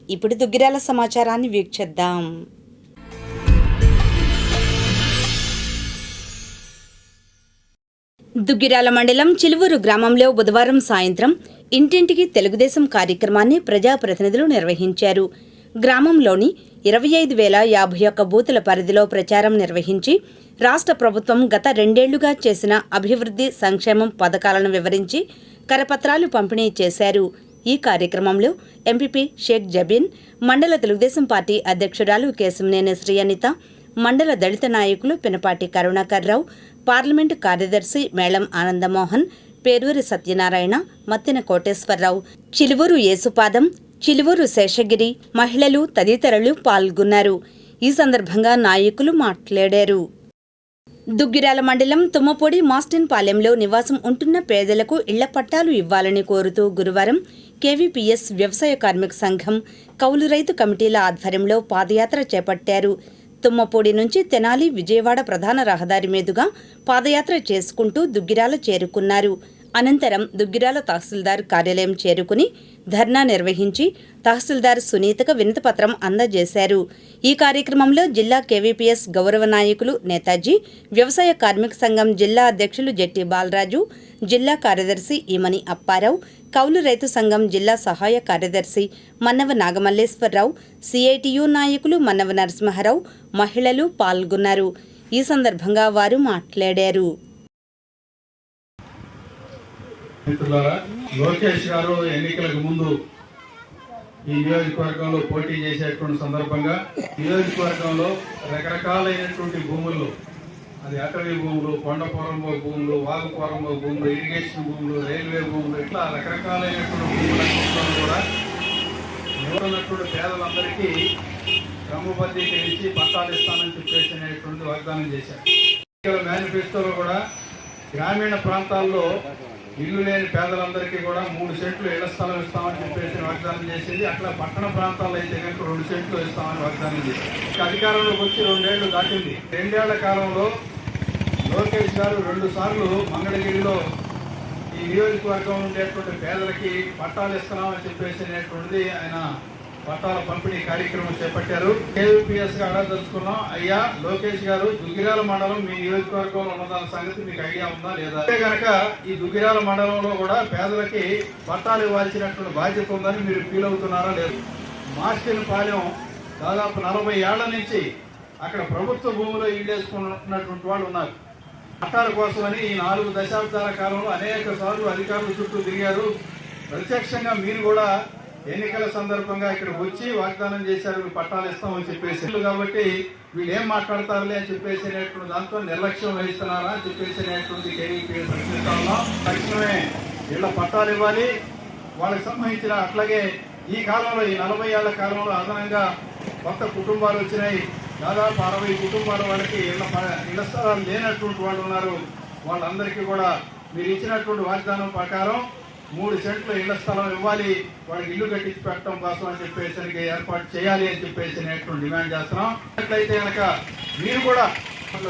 ఇప్పుడు దుగ్గిరాల సమాచారాన్ని వీక్షిద్దాం. దుగ్గిరాల మండలం చిలువూరు గ్రామంలో బుధవారం సాయంత్రం ఇంటింటికి తెలుగుదేశం కార్యక్రమాన్ని ప్రజాప్రతినిధులు నిర్వహించారు. గ్రామంలోని 25,051 బూతుల పరిధిలో ప్రచారం నిర్వహించి రాష్ట్ర ప్రభుత్వం గత 2 ఏళ్లుగా చేసిన అభివృద్ధి సంక్షేమం పథకాలను వివరించి కరపత్రాలు పంపిణీ చేశారు. ఈ కార్యక్రమంలో ఎంపీపీ షేక్ జబీన్, మండల తెలుగుదేశం పార్టీ అధ్యక్షురాలు కేశంనేని శ్రీ అనిత, మండల దళిత నాయకులు పినపాటి కరుణాకర్ రావు, పార్లమెంటు కార్యదర్శి మేళం ఆనందమోహన్, పేరూరి సత్యనారాయణ, మత్తిన కోటేశ్వరరావు, చిలువూరు యేసుపాదం, చిలువూరు శేషగిరి, మహిళలు తదితరులు పాల్గొన్నారు. ఈ సందర్భంగా నాయకులు మాట్లాడారు. దుగ్గిరాల మండలం తుమ్మపూడి మాస్టిన్ పాలెంలో నివాసం ఉంటున్న పేదలకు ఇళ్ల పట్టాలు ఇవ్వాలని కోరుతూ గురువారం కేవీపీఎస్ వ్యవసాయ కార్మిక సంఘం, కౌలు రైతు కమిటీల ఆధ్వర్యంలో పాదయాత్ర చేపట్టారు. తుమ్మపూడి నుంచి తెనాలి, విజయవాడ ప్రధాన రహదారి మీదుగా పాదయాత్ర చేసుకుంటూ దుగ్గిరాల చేరుకున్నారు. అనంతరం దుగ్గిరాల తహసీల్దార్ కార్యాలయం చేరుకుని ధర్నా నిర్వహించి తహసీల్దార్ సునీతకు వినతిపత్రం అందజేశారు. ఈ కార్యక్రమంలో జిల్లా కేవీపీఎస్ గౌరవ నాయకులు నేతాజీ, వ్యవసాయ కార్మిక సంఘం జిల్లా అధ్యక్షులు జెట్టి బాలరాజు, జిల్లా కార్యదర్శి ఈమని అప్పారావు, కౌలు రైతు సంఘం జిల్లా సహాయ కార్యదర్శి మన్నవ నాగమల్లేశ్వరరావు, సిఐటియు నాయకులు మన్నవ నరసింహారావు, మహిళలు పాల్గొన్నారు. ఈ సందర్భంగా వారు మాట్లాడారు. మిత్రులారా, లోకేష్ గారు ఎన్నికలకు ముందు ఈ నియోజకవర్గంలో పోటీ చేసేటువంటి సందర్భంగా నియోజకవర్గంలో రకరకాలైనటువంటి భూముల్లో, అది అటవీ భూములు, కొండపొరంబో భూములు, వాగుపొరంబో భూములు, ఇరిగేషన్ భూములు, రైల్వే భూములు, ఇట్లా రకరకాలైనటువంటి భూములను కూడా ఉన్నటువంటి పేదలందరికీ క్రమబద్ధీకరించి పట్టాలు ఇస్తానని చెప్పేసినటువంటి వాగ్దానం చేశారు. ఎన్నికల మేనిఫెస్టోలో కూడా గ్రామీణ ప్రాంతాల్లో ఇల్లు లేని పేదలందరికీ కూడా 3 సెంట్లు ఇళ్ల స్థలం ఇస్తామని చెప్పేసి వాగ్దానం చేసింది. అట్లా పట్టణ ప్రాంతాల్లో అయితే కనుక 2 సెంట్లు ఇస్తామని వాగ్దానం చేసింది. అధికారంలోకి వచ్చి 2 ఏళ్లు దాటింది. 2 ఏళ్ల కాలంలో లోకేష్ గారు 2 సార్లు మంగళగిరిలో ఈ నియోజకవర్గం ఉండేటువంటి పేదలకి పట్టాలు ఇస్తున్నామని చెప్పేసినటువంటిది ఆయన పట్టాల పంపిణీ కార్యక్రమం చేపట్టారు. కేవీపీఎస్ గా అడగదలుచుకున్నాం, అయ్యా లోకేష్ గారు, దుగ్గిరాల మండలం మీ నియోజకవర్గంలో ఉన్నదాని సంగతి మీకు ఐడియా ఉందా లేదా? అంటే కనుక ఈ దుగ్గిరాల మండలంలో కూడా పేదలకి పట్టాలు ఇవ్వాల్సినటువంటి బాధ్యత ఉందని మీరు ఫీల్ అవుతున్నారా లేదు? మాస్టిన్ పాలెం దాదాపు 40 ఏళ్ల నుంచి అక్కడ ప్రభుత్వ భూమిలో ఇల్లేసుకున్నటువంటి వాళ్ళు ఉన్నారు. పట్టాల కోసమని ఈ 4 దశాబ్దాల కాలంలో అనేక సార్లు అధికారుల చుట్టూ తిరిగారు. ప్రత్యక్షంగా మీరు కూడా ఎన్నికల సందర్భంగా ఇక్కడ వచ్చి వాగ్దానం చేశారు, పట్టాలు ఇస్తామని చెప్పేసి. కాబట్టి వీళ్ళు ఏం మాట్లాడతారులే అని చెప్పేసినటువంటి దాంతో నిర్లక్ష్యం వహిస్తున్నారా అని చెప్పేసినటువంటి కేవీపీఎస్ ప్రశ్నిస్తా ఉన్నాం. తక్షణమే వీళ్ళ పట్టాలు ఇవ్వాలి. వాళ్ళకి సంబంధించిన అట్లాగే ఈ కాలంలో ఈ 40 ఏళ్ల కాలంలో అదనంగా కొత్త కుటుంబాలు వచ్చినాయి. దాదాపు 60 కుటుంబాల వాళ్ళకి ఇళ్ల స్థలాలు లేనటువంటి వాళ్ళు ఉన్నారు. వాళ్ళందరికీ కూడా మీరు ఇచ్చినటువంటి వాగ్దానం ప్రకారం 3 సెంట్లు ఇళ్ల స్థలం ఇవ్వాలి, వాళ్ళకి ఇల్లు కట్టించి పెట్టడం కోసం అని చెప్పేసరికి ఏర్పాటు చేయాలి అని చెప్పేసి డిమాండ్ చేస్తున్నాం. అట్లయితే కనుక మీరు కూడా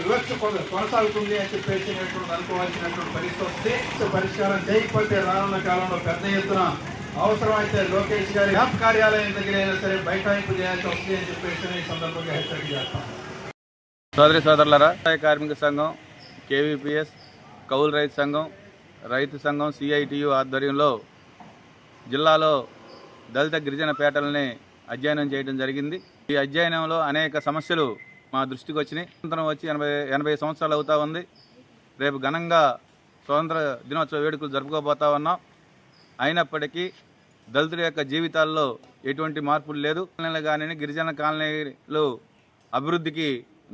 వివక్ష కొనసాగుతుంది అని చెప్పేసి అనుకోవాల్సినటువంటి పరిస్థితి వస్తుంది. పరిష్కారం చేయకపోతే రానున్న కాలంలో పెద్ద ఎత్తున అవసరమైతే లోకేష్ గారి క్యాంప్ కార్యాలయం దగ్గర అయినా సరే బైఠాయింపు చేయాల్సి వస్తుంది అని చెప్పేసి ఈ సందర్భంగా హెచ్చరిక చేస్తాం. సోదరి సోదరులారా, కార్మిక సంఘం, కేవీపీఎస్, కౌలు రైతు సంఘం, రైతు సంఘం, సిఐటియు ఆధ్వర్యంలో జిల్లాలో దళిత గిరిజన పేటల్ని అధ్యయనం చేయడం జరిగింది. ఈ అధ్యయనంలో అనేక సమస్యలు మా దృష్టికి వచ్చినాయి. స్వతంత్రం వచ్చి 80 సంవత్సరాలు అవుతా ఉంది. రేపు ఘనంగా స్వతంత్ర దినోత్సవ వేడుకలు జరుపుకోబోతా ఉన్నాం. అయినప్పటికీ దళితుల యొక్క జీవితాల్లో ఎటువంటి మార్పులు లేదు. కానీ గిరిజన కాలనీలు అభివృద్ధికి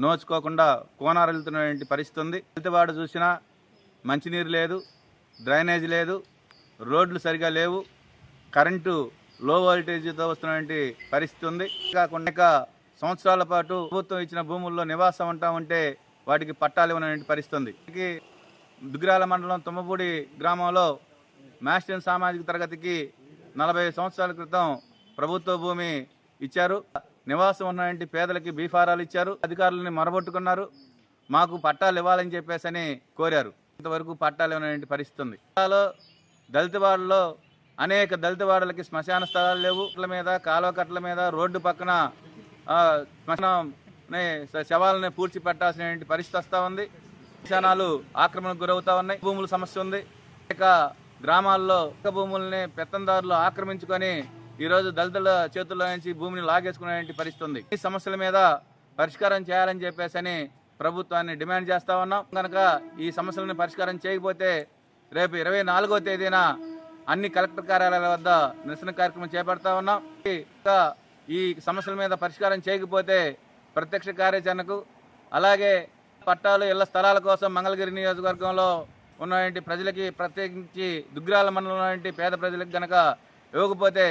నోచుకోకుండా కోనారెళ్తున్నటువంటి పరిస్థితి ఉంది. దళితవాడు చూసినా మంచినీరు లేదు, డ్రైనేజ్ లేదు, రోడ్లు సరిగా లేవు, కరెంటు లో వోల్టేజ్తో వస్తున్నటువంటి పరిస్థితి ఉంది. కాకుండా సంవత్సరాల పాటు ప్రభుత్వం ఇచ్చిన భూముల్లో నివాసం ఉంటామంటే వాటికి పట్టాలు ఇవ్వనటువంటి పరిస్థితి ఉంది. దుగ్గిరాల మండలం తుమ్మపూడి గ్రామంలో మాస్టిన్ సామాజిక తరగతికి 40 సంవత్సరాల క్రితం ప్రభుత్వ భూమి ఇచ్చారు. నివాసం ఉన్నటువంటి పేదలకి బీఫారాలు ఇచ్చారు. అధికారులని మరబొట్టుకున్నారు. మాకు పట్టాలు ఇవ్వాలని చెప్పేసి కోరారు. ఇంతవరకు పట్టాలు ఇవ్వనటువంటి పరిస్థితి ఉంది. జిల్లాలో దళిత వాడలో అనేక దళిత వాడలకి శ్మశాన స్థలాలు లేవు. కట్ల మీద, కాలువ కట్టల మీద, రోడ్డు పక్కన శ్మశానం శవాలని పూడ్చి పెట్టాల్సిన పరిస్థితి వస్తూ ఉంది. శ్మశానాలు ఆక్రమణకు గురవుతా ఉన్నాయి. భూముల సమస్య ఉంది. ఇక గ్రామాల్లో భూముల్ని పెత్తందారులు ఆక్రమించుకొని ఈరోజు దళితుల చేతుల్లో నుంచి భూమిని లాగేసుకునే పరిస్థితి ఉంది. ఈ సమస్యల మీద పరిష్కారం చేయాలని చెప్పేసి ప్రభుత్వాన్ని డిమాండ్ చేస్తా ఉన్నాం. కనుక ఈ సమస్యలను పరిష్కారం చేయకపోతే రేపు 24వ తేదీన అన్ని కలెక్టర్ కార్యాలయాల వద్ద నిరసన కార్యక్రమం చేపడతా ఉన్నాం. ఈ సమస్యల మీద పరిష్కారం చేయకపోతే ప్రత్యక్ష కార్యాచరణకు, అలాగే పట్టాలు, ఇళ్ల స్థలాల కోసం మంగళగిరి నియోజకవర్గంలో ఉన్నటువంటి ప్రజలకి, ప్రత్యేకించి దుగ్గిరాల మండలంలో ఉన్నటువంటి పేద ప్రజలకు గనక ఇవ్వకపోతే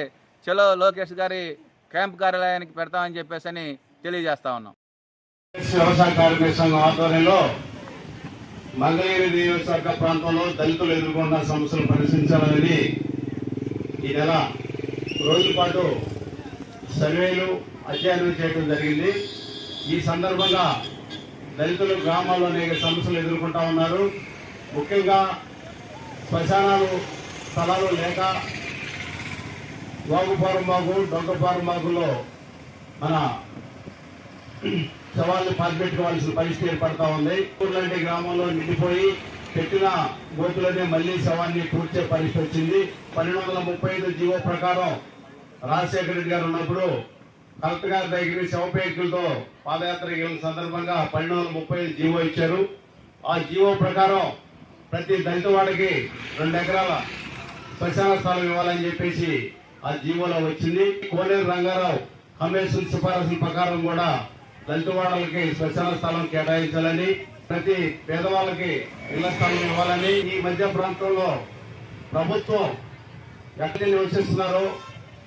చలో లోకేష్ గారి క్యాంప్ కార్యాలయానికి పెడతామని చెప్పేసి తెలియజేస్తా ఉన్నాం. వ్యవసాయ కార్మిక సంఘం ఆధ్వర్యంలో మంగళగిరి నియోజకవర్గ ప్రాంతంలో దళితులు ఎదుర్కొన్న సమస్యలు పరిశీలించాలని ఈ నెల రోజుల పాటు సర్వేలు, అధ్యయనం చేయడం జరిగింది. ఈ సందర్భంగా దళితులు గ్రామాల్లో అనేక సమస్యలు ఎదుర్కొంటా ఉన్నారు. ముఖ్యంగా శ్మశానాలు స్థలాలు లేక వాగుపారుమాగు, డొంకపారుమాగులో మన శవాలను పాతిపెట్టుకోవాల్సిన పరిస్థితి ఏర్పడతా ఉంది. ఊర్లాంటి గ్రామంలో నిండిపోయి పెట్టిన గోతులనే మళ్లీ శవాన్ని పూడ్చే పరిస్థితి వచ్చింది. 1235 జీవో ప్రకారం రాజశేఖర రెడ్డి గారు ఉన్నప్పుడు కలెక్టర్ గారి దగ్గర శవపేకులతో పాదయాత్ర వెళ్ళిన సందర్భంగా 1235 జీవో ఇచ్చారు. ఆ జీవో ప్రకారం ప్రతి దళిత వాడికి 2 ఎకరాల శ్మశాన స్థలం ఇవ్వాలని చెప్పేసి ఆ జీవోలో వచ్చింది. కోనేరు రంగారావు కమిషన్ సిఫారసుల ప్రకారం కూడా దళిత వాడలకి శ్మశాన స్థలం కేటాయించాలని, ప్రతి పేదవాళ్ళకి ఇళ్ల స్థలం ఇవ్వాలని, ఈ మధ్య ప్రాంతంలో ప్రభుత్వం ఎక్కడ నివసిస్తున్నారో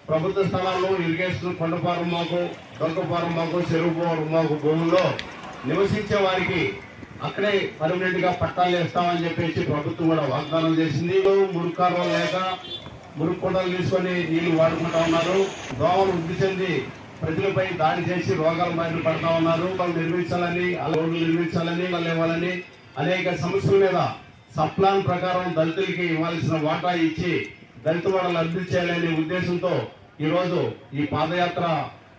ప్రభుత్వ స్థలాల్లో ఇరిగేషన్, కొండపారుమాకు, డొంకపారుమాకు, చెరువుపారుమాకు భూముల్లో నివసించే వారికి అక్కడే పర్మనెంట్ గా పట్టాలు వేస్తామని చెప్పేసి ప్రభుత్వం కూడా వాగ్దానం చేసింది. మురుగు కాలువలు లేక మురుగు కుండలు తీసుకొని నీళ్లు వాడుకుంటా ఉన్నారు. దోమలు వృద్ధి చెంది ప్రజలపై దాడి చేసి రోగాల బారిన పడతా ఉన్నారు. వాళ్ళు నిర్మించాలని, రోడ్లు నిర్మించాలని, వాళ్ళు ఇవ్వాలని అనేక సమస్యల మీద సప్లాన్ ప్రకారం దళితులకి ఇవ్వాల్సిన వాటా ఇచ్చి దళిత వాడలు అభివృద్ధి చేయాలనే ఉద్దేశంతో ఈ రోజు ఈ పాదయాత్ర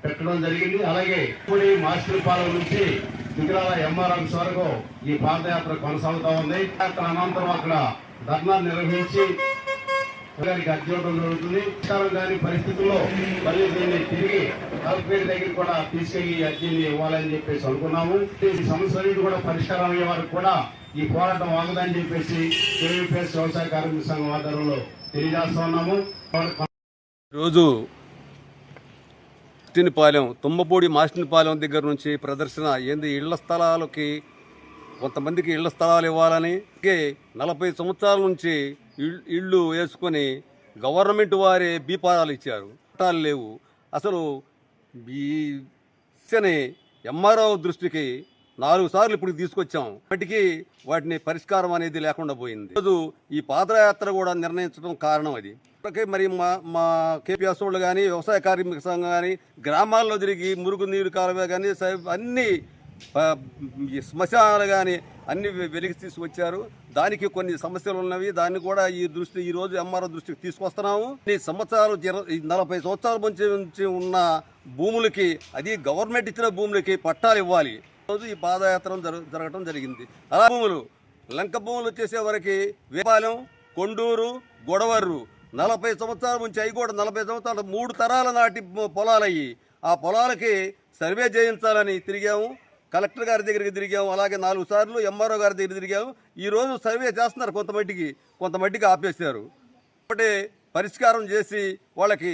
పెట్టడం జరిగింది. అలాగే ఇప్పుడు మాస్టర్పాలెం నుంచి దుగ్గిరాల ఎంఆర్ ఆఫీస్ వరకు ఈ పాదయాత్ర కొనసాగుతా ఉంది. అనంతరం అక్కడ ధర్నా నిర్వహించి గారికి అర్జీ ఇవ్వడం జరుగుతుంది. కానీ పరిస్థితుల్లో మళ్ళీ దీన్ని తిరిగి కలెక్టరేట్ దగ్గర కూడా తీసుకెళ్లి అర్జీని ఇవ్వాలని చెప్పేసి అనుకున్నాము. ఈ సమస్యలన్నిటి కూడా పరిష్కారం అయ్యే వరకు కూడా ఈ పోరాటం ఆగదని చెప్పేసి కేవీపీఎస్ వ్యవసాయ కార్మిక సంఘం ఆధ్వర్యంలో తెలియజేస్తా ఉన్నాము. రోజు మాస్టినిపాలెం, తుమ్మపూడి మాస్టినిపాలెం దగ్గర నుంచి ప్రదర్శన ఏంది, ఇళ్ల స్థలాలకి కొంతమందికి ఇళ్ల స్థలాలు ఇవ్వాలని, 40 సంవత్సరాల నుంచి ఇళ్ళు వేసుకొని గవర్నమెంట్ వారే బీపారాలు ఇచ్చారు, పట్టాలు లేవు. అసలు ఈ విషయాన్ని ఎంఆర్ఓ దృష్టికి 4 సార్లు ఇప్పుడు తీసుకొచ్చాం. వాటికి వాటిని పరిష్కారం అనేది లేకుండా పోయింది. ఈరోజు ఈ పాదయాత్ర కూడా నిర్ణయించడం కారణం అది. మరి మా కేపీఎస్ వాళ్ళు కానీ, వ్యవసాయ కార్మిక సంఘం కానీ గ్రామాల్లో తిరిగి మురుగు నీరు కాలువ కానీ అన్ని శ్మశానాలు కానీ అన్ని వెలికి తీసుకొచ్చారు. దానికి కొన్ని సమస్యలు ఉన్నవి. దాన్ని కూడా ఈ రోజు ఎంఆర్ఓ దృష్టికి తీసుకొస్తున్నాము. ఈ సంవత్సరాలు 40 సంవత్సరాల నుంచి ఉన్న భూములకి, అది గవర్నమెంట్ ఇచ్చిన భూములకి పట్టాలు ఇవ్వాలి. రోజు ఈ పాదయాత్ర జరగడం జరిగింది. అలా భూములు, లంక భూములు వచ్చేసే వరకు వేపాలెం, కొండూరు, గొడవర్రు 40 సంవత్సరాల నుంచి, అవి కూడా 40 సంవత్సరాలు 3 తరాల నాటి పొలాలయ్యి. ఆ పొలాలకి సర్వే చేయించాలని తిరిగాము. కలెక్టర్ గారి దగ్గరికి తిరిగాము. అలాగే 4 సార్లు ఎంఆర్ఓ గారి దగ్గర తిరిగాము. ఈరోజు సర్వే చేస్తున్నారు, కొంతమట్టికి ఆపేశారు. ఒకటి పరిష్కారం చేసి వాళ్ళకి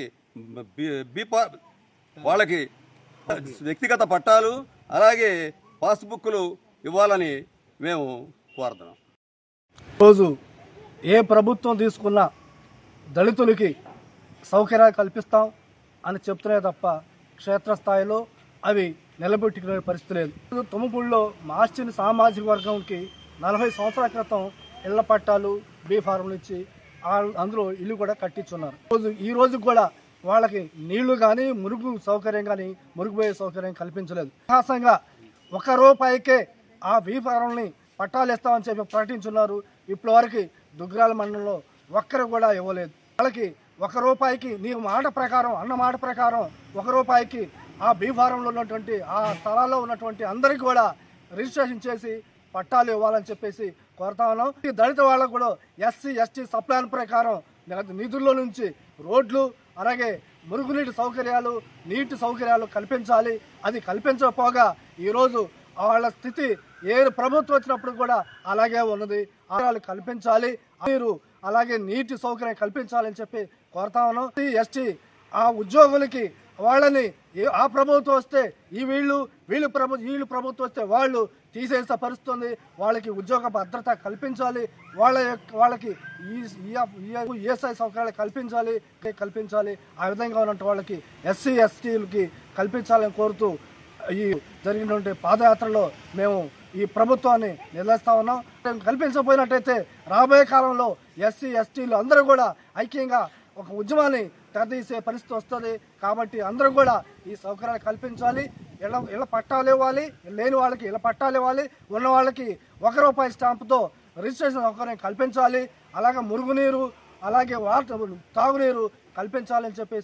వ్యక్తిగత పట్టాలు, అలాగే పాస్బుక్లు ఇవ్వాలని మేము కోరుతున్నాం. రోజు ఏ ప్రభుత్వం తీసుకున్నా దళితులకి సౌకర్యాలు కల్పిస్తాం అని చెప్తున్నాయి తప్ప క్షేత్రస్థాయిలో అవి నిలబెట్టుకునే పరిస్థితి లేదు. తుమ్మపూడిలో మాస్టిని సామాజిక వర్గంకి 40 సంవత్సరాల క్రితం ఇళ్ల పట్టాలు, బీ ఫార్ములు ఇచ్చి అందులో ఇల్లు కూడా కట్టించున్నారు. ఈ రోజు కూడా వాళ్ళకి నీళ్లు కానీ, మురుగు సౌకర్యం కానీ, మురుగుపోయే సౌకర్యం కల్పించలేదు. విశ్వాసంగా ₹1కే ఆ బీ ఫారంని పట్టాలు ఇస్తామని చెప్పి ప్రకటించున్నారు. ఇప్పటి వరకు దుగ్గిరాల మండలంలో ఒక్కరు కూడా ఇవ్వలేదు. వాళ్ళకి ₹1 నీ మాట ప్రకారం అన్న మాట ప్రకారం ₹1 ఆ బీ ఫారంలో ఉన్నటువంటి ఆ స్థలాల్లో ఉన్నటువంటి అందరికీ కూడా రిజిస్ట్రేషన్ చేసి పట్టాలు ఇవ్వాలని చెప్పేసి కోరుతా ఉన్నాం. ఈ దళిత వాళ్ళకు కూడా ఎస్సీ ఎస్టీ సప్లాన్ ప్రకారం నిధుల్లో నుంచి రోడ్లు అలాగే మురుగునీటి సౌకర్యాలు నీటి సౌకర్యాలు కల్పించాలి. అది కల్పించకపోగా ఈరోజు వాళ్ళ స్థితి ఏ ప్రభుత్వం వచ్చినప్పుడు కూడా అలాగే ఉన్నది. ఆహారాలు కల్పించాలి, నీరు అలాగే నీటి సౌకర్యం కల్పించాలని చెప్పి కోరుతా ఉన్నాం. ఎస్టీ ఆ ఉద్యోగులకి వాళ్ళని ఆ ప్రభుత్వం వస్తే వీళ్ళు ప్రభుత్వం వస్తే వాళ్ళు తీసేసే పరిస్థితుంది. వాళ్ళకి ఉద్యోగ భద్రత కల్పించాలి, వాళ్ళకి ఈఎస్ఐ సౌకర్యాలు కల్పించాలి. ఆ విధంగా ఉన్నట్టు వాళ్ళకి ఎస్సీ ఎస్టీలకి కల్పించాలని కోరుతూ ఈ జరిగినటువంటి పాదయాత్రలో మేము ఈ ప్రభుత్వాన్ని నిలదీస్తా ఉన్నాం. కల్పించకపోయినట్టయితే రాబోయే కాలంలో ఎస్సీ ఎస్టీలు అందరూ కూడా ఐక్యంగా ఒక ఉద్యమాన్ని తెరదీసే పరిస్థితి వస్తుంది. కాబట్టి అందరూ కూడా ఈ సౌకర్యాలు కల్పించాలి. ఇళ్ళ పట్టాలు ఇవ్వాలి, లేని వాళ్ళకి ఇళ్ళ పట్టాలు ఇవ్వాలి, ఉన్న వాళ్ళకి ₹1 స్టాంపుతో రిజిస్ట్రేషన్ సౌకర్యం కల్పించాలి. అలాగే మురుగునీరు అలాగే తాగునీరు కల్పించాలని చెప్పేసి